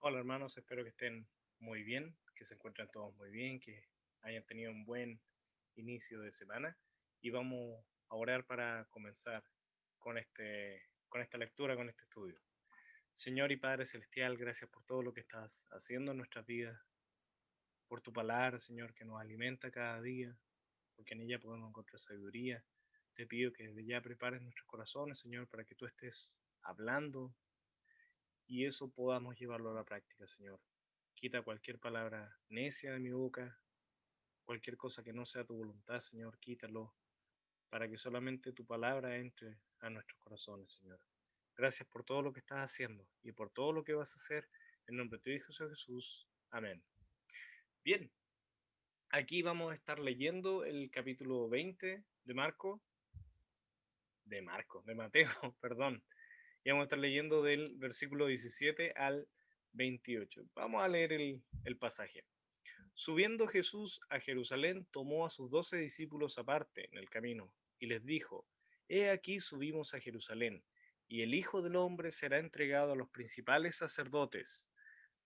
Hola hermanos, espero que estén muy bien, que se encuentren todos muy bien, que hayan tenido un buen inicio de semana y vamos a orar para comenzar con esta lectura, con este estudio. Señor y Padre Celestial, gracias por todo lo que estás haciendo en nuestras vidas, por tu palabra, Señor, que nos alimenta cada día, porque en ella podemos encontrar sabiduría. Te pido que desde ya prepares nuestros corazones, Señor, para que tú estés hablando y eso podamos llevarlo a la práctica, Señor. Quita cualquier palabra necia de mi boca, cualquier cosa que no sea tu voluntad, Señor, quítalo, para que solamente tu palabra entre a nuestros corazones, Señor. Gracias por todo lo que estás haciendo y por todo lo que vas a hacer. En nombre de tu Hijo Jesús. Amén. Bien, aquí vamos a estar leyendo el capítulo 20 de Mateo, perdón. Y vamos a estar leyendo del versículo 17 al 28. Vamos a leer el pasaje. Subiendo Jesús a Jerusalén, tomó a sus 12 discípulos aparte en el camino y les dijo, He aquí subimos a Jerusalén, y el Hijo del Hombre será entregado a los principales sacerdotes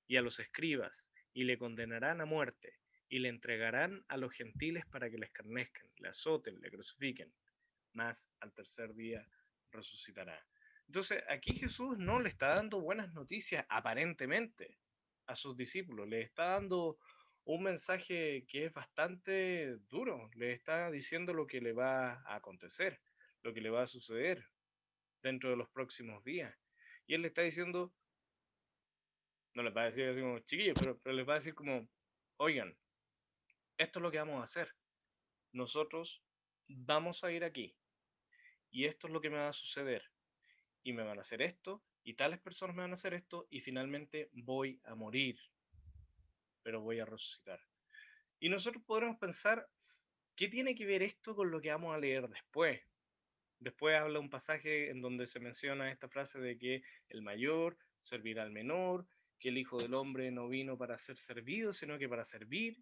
y a los escribas, y le condenarán a muerte, y le entregarán a los gentiles para que le escarnezcan, le azoten, le crucifiquen, mas al tercer día resucitará. Entonces, aquí Jesús no le está dando buenas noticias aparentemente a sus discípulos, le está dando un mensaje que es bastante duro, le está diciendo lo que le va a acontecer, lo que le va a suceder dentro de los próximos días. Y él le está diciendo, no les va a decir así como chiquillos, pero les va a decir como, oigan, esto es lo que vamos a hacer. Nosotros vamos a ir aquí y esto es lo que me va a suceder y me van a hacer esto, y tales personas me van a hacer esto, y finalmente voy a morir, pero voy a resucitar. Y nosotros podremos pensar, ¿qué tiene que ver esto con lo que vamos a leer después? Después habla un pasaje en donde se menciona esta frase de que el mayor servirá al menor, que el Hijo del Hombre no vino para ser servido, sino que para servir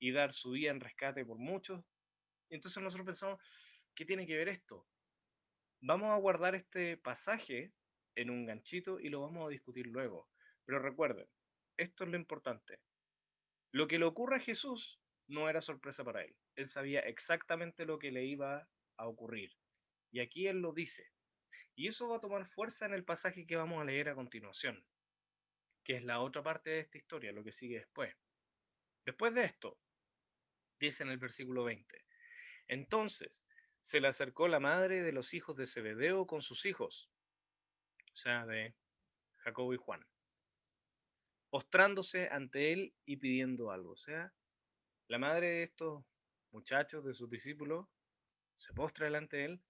y dar su vida en rescate por muchos. Y entonces nosotros pensamos, ¿qué tiene que ver esto? Vamos a guardar este pasaje en un ganchito y lo vamos a discutir luego. Pero recuerden, esto es lo importante. Lo que le ocurre a Jesús no era sorpresa para él. Él sabía exactamente lo que le iba a ocurrir. Y aquí él lo dice. Y eso va a tomar fuerza en el pasaje que vamos a leer a continuación, que es la otra parte de esta historia, lo que sigue después. Después de esto, dice en el versículo 20, entonces se le acercó la madre de los hijos de Zebedeo con sus hijos, o sea, de Jacobo y Juan, postrándose ante él y pidiendo algo. O sea, la madre de estos muchachos, de sus discípulos, se postra delante de él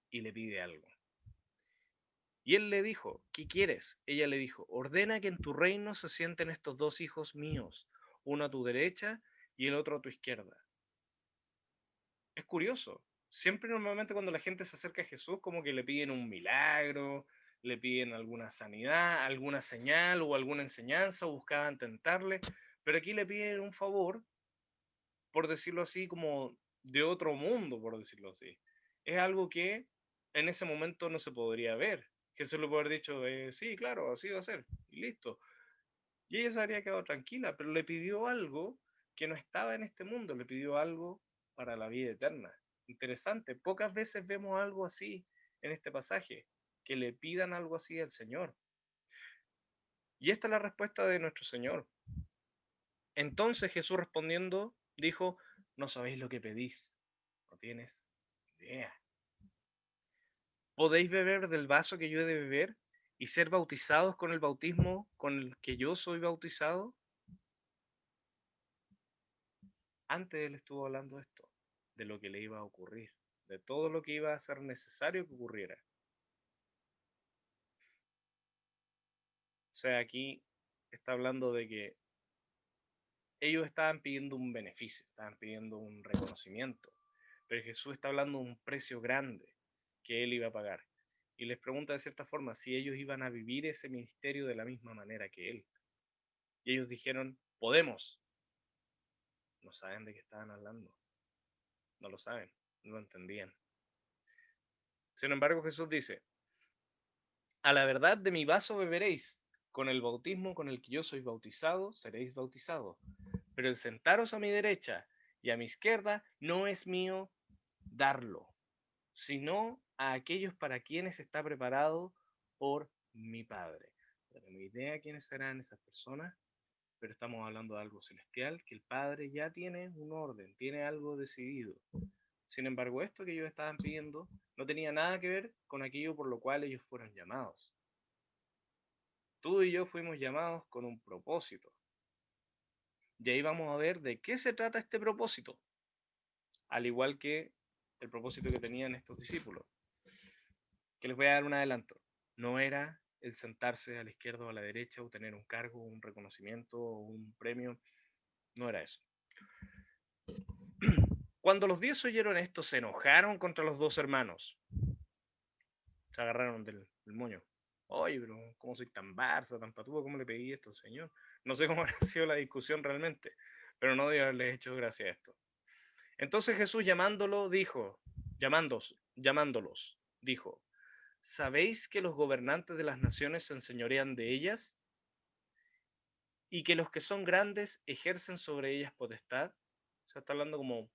y le pide algo. Y él le dijo, ¿qué quieres? Ella le dijo, ordena que en tu reino se sienten estos dos hijos míos, uno a tu derecha y el otro a tu izquierda. Es curioso. Siempre normalmente cuando la gente se acerca a Jesús como que le piden un milagro, le piden alguna sanidad, alguna señal o alguna enseñanza o buscaban tentarle, pero aquí le piden un favor, por decirlo así, como de otro mundo, por decirlo así. Es algo que en ese momento no se podría ver. Jesús le puede haber dicho, sí, claro, así va a ser, y listo. Y ella se habría quedado tranquila, pero le pidió algo que no estaba en este mundo, le pidió algo para la vida eterna. Interesante, pocas veces vemos algo así en este pasaje, que le pidan algo así al Señor. Y esta es la respuesta de nuestro Señor. Entonces Jesús respondiendo dijo, no sabéis lo que pedís, no tienes idea. ¿Podéis beber del vaso que yo he de beber y ser bautizados con el bautismo con el que yo soy bautizado? Antes él estuvo hablando de esto, de lo que le iba a ocurrir, de todo lo que iba a ser necesario que ocurriera. O sea, aquí está hablando de que ellos estaban pidiendo un beneficio, estaban pidiendo un reconocimiento, pero Jesús está hablando de un precio grande que él iba a pagar. Y les pregunta de cierta forma si ellos iban a vivir ese ministerio de la misma manera que él. Y ellos dijeron, podemos. No saben de qué estaban hablando, no lo saben, no lo entendían. Sin embargo, Jesús dice, a la verdad de mi vaso beberéis, Con el bautismo con el que yo soy bautizado, seréis bautizados. Pero el sentaros a mi derecha y a mi izquierda no es mío darlo, sino a aquellos para quienes está preparado por mi Padre. No tengo idea quiénes serán esas personas, pero estamos hablando de algo celestial, que el Padre ya tiene un orden, tiene algo decidido. Sin embargo, esto que ellos estaban pidiendo no tenía nada que ver con aquello por lo cual ellos fueron llamados. Tú y yo fuimos llamados con un propósito. Y ahí vamos a ver de qué se trata este propósito, al igual que el propósito que tenían estos discípulos. Que les voy a dar un adelanto. No era el sentarse a la izquierda o a la derecha o tener un cargo, un reconocimiento o un premio. No era eso. Cuando los 10 oyeron esto, se enojaron contra los dos hermanos. Se agarraron del moño. Oye, pero ¿cómo soy tan barza, tan patúo? ¿Cómo le pedí esto al Señor? No sé cómo ha sido la discusión realmente, pero no debe haberles hecho gracia a esto. Entonces Jesús llamándolos, dijo, ¿sabéis que los gobernantes de las naciones se enseñorean de ellas y que los que son grandes ejercen sobre ellas potestad? O sea, está hablando como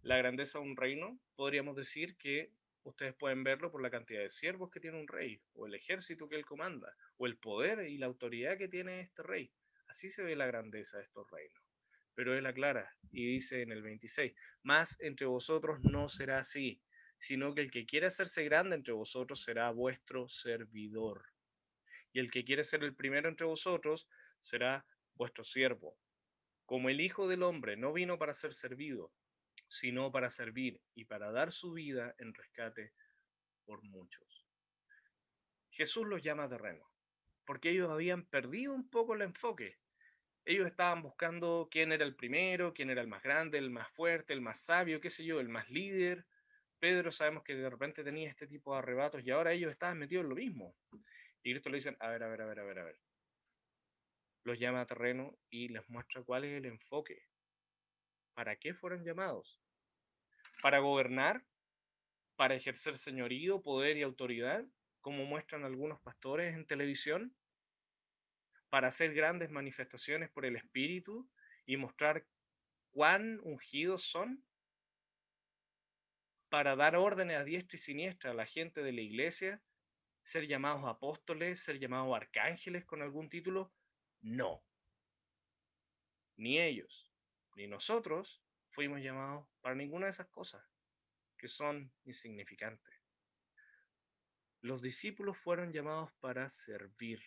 la grandeza de un reino. Podríamos decir que ustedes pueden verlo por la cantidad de siervos que tiene un rey, o el ejército que él comanda, o el poder y la autoridad que tiene este rey. Así se ve la grandeza de estos reinos. Pero él aclara y dice en el 26, más entre vosotros no será así, sino que el que quiere hacerse grande entre vosotros será vuestro servidor. Y el que quiere ser el primero entre vosotros será vuestro siervo. Como el Hijo del Hombre no vino para ser servido, sino para servir y para dar su vida en rescate por muchos. Jesús los llama terreno, porque ellos habían perdido un poco el enfoque. Ellos estaban buscando quién era el primero, quién era el más grande, el más fuerte, el más sabio, qué sé yo, el más líder. Pedro sabemos que de repente tenía este tipo de arrebatos y ahora ellos estaban metidos en lo mismo. Y Cristo le dicen, a ver. Los llama a terreno y les muestra cuál es el enfoque. ¿Para qué fueron llamados? ¿Para gobernar? ¿Para ejercer señorío, poder y autoridad? Como muestran algunos pastores en televisión. ¿Para hacer grandes manifestaciones por el Espíritu y mostrar cuán ungidos son? ¿Para dar órdenes a diestra y siniestra a la gente de la iglesia? ¿Ser llamados apóstoles? ¿Ser llamados arcángeles con algún título? No. Ni ellos, ni nosotros fuimos llamados para ninguna de esas cosas, que son insignificantes. Los discípulos fueron llamados para servir,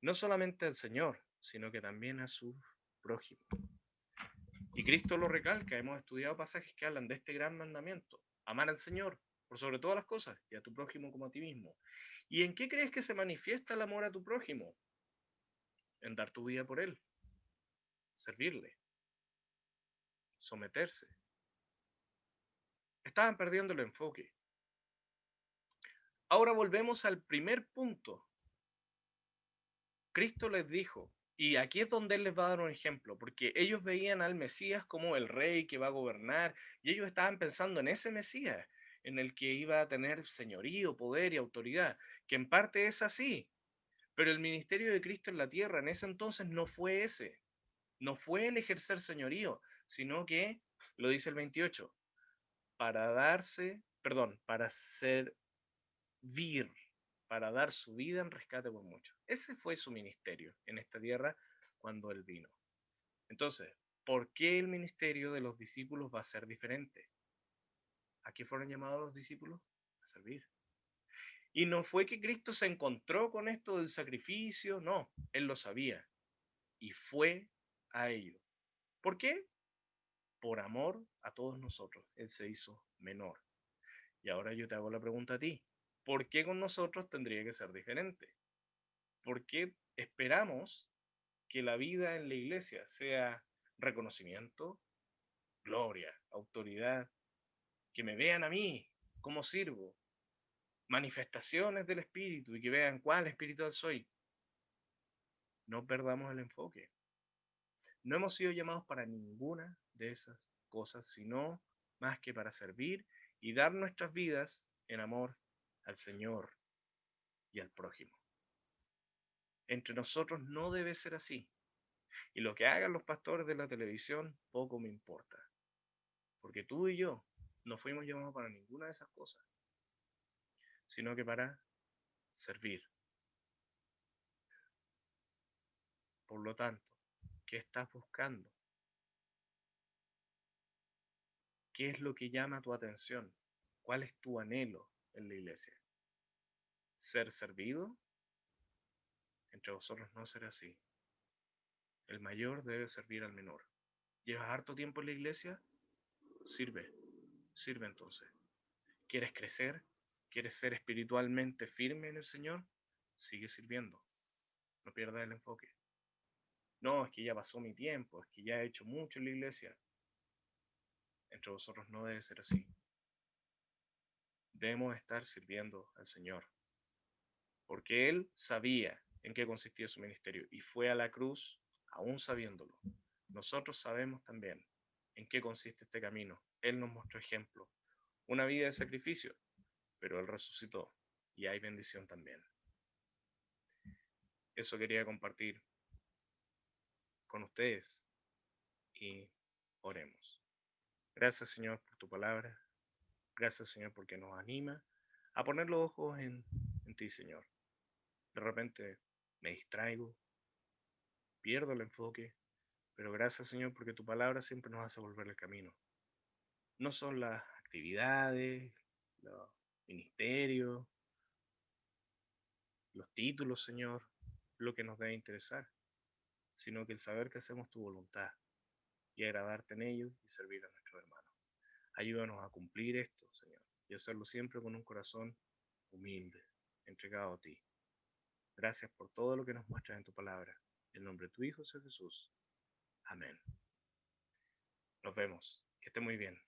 no solamente al Señor, sino que también a su prójimo. Y Cristo lo recalca, hemos estudiado pasajes que hablan de este gran mandamiento, amar al Señor por sobre todas las cosas y a tu prójimo como a ti mismo. ¿Y en qué crees que se manifiesta el amor a tu prójimo? En dar tu vida por él, servirle, someterse. Estaban perdiendo el enfoque. Ahora volvemos al primer punto. Cristo les dijo, y aquí es donde Él les va a dar un ejemplo, porque ellos veían al Mesías como el rey que va a gobernar, y ellos estaban pensando en ese Mesías, en el que iba a tener señorío, poder y autoridad, que en parte es así, pero el ministerio de Cristo en la tierra en ese entonces no fue ese, no fue el ejercer señorío, sino que, lo dice el 28, para servir, para dar su vida en rescate por muchos. Ese fue su ministerio en esta tierra cuando Él vino. Entonces, ¿por qué el ministerio de los discípulos va a ser diferente? ¿A qué fueron llamados los discípulos? A servir. Y no fue que Cristo se encontró con esto del sacrificio, no, Él lo sabía y fue a ello. ¿Por qué? Por amor a todos nosotros. Él se hizo menor. Y ahora yo te hago la pregunta a ti. ¿Por qué con nosotros tendría que ser diferente? ¿Por qué esperamos que la vida en la iglesia sea reconocimiento, gloria, autoridad, que me vean a mí cómo sirvo, manifestaciones del Espíritu y que vean cuál espiritual soy? No perdamos el enfoque. No hemos sido llamados para ninguna de esas cosas, sino más que para servir y dar nuestras vidas en amor al Señor y al prójimo. Entre nosotros no debe ser así. Y lo que hagan los pastores de la televisión, poco me importa. Porque tú y yo no fuimos llamados para ninguna de esas cosas, sino que para servir. Por lo tanto, ¿qué estás buscando? ¿Qué es lo que llama tu atención? ¿Cuál es tu anhelo en la iglesia? ¿Ser servido? Entre vosotros no será así. El mayor debe servir al menor. ¿Llevas harto tiempo en la iglesia? Sirve, sirve entonces. ¿Quieres crecer? ¿Quieres ser espiritualmente firme en el Señor? Sigue sirviendo. No pierdas el enfoque. No, es que ya pasó mi tiempo, es que ya he hecho mucho en la iglesia. Entre vosotros no debe ser así. Debemos estar sirviendo al Señor, porque Él sabía en qué consistía su ministerio y fue a la cruz aún sabiéndolo. Nosotros sabemos también en qué consiste este camino. Él nos mostró ejemplo, una vida de sacrificio, pero Él resucitó y hay bendición también. Eso quería compartir con ustedes y oremos. Gracias, Señor, por tu palabra. Gracias, Señor, porque nos anima a poner los ojos en ti, Señor. De repente me distraigo, pierdo el enfoque, pero gracias, Señor, porque tu palabra siempre nos hace volver el camino. No son las actividades, los ministerios, los títulos, Señor, lo que nos debe interesar, sino que el saber que hacemos tu voluntad y agradarte en ello y servir a nuestros hermanos. Ayúdanos a cumplir esto, Señor, y hacerlo siempre con un corazón humilde, entregado a ti. Gracias por todo lo que nos muestras en tu palabra. En nombre de tu Hijo, Señor Jesús. Amén. Nos vemos. Que esté muy bien.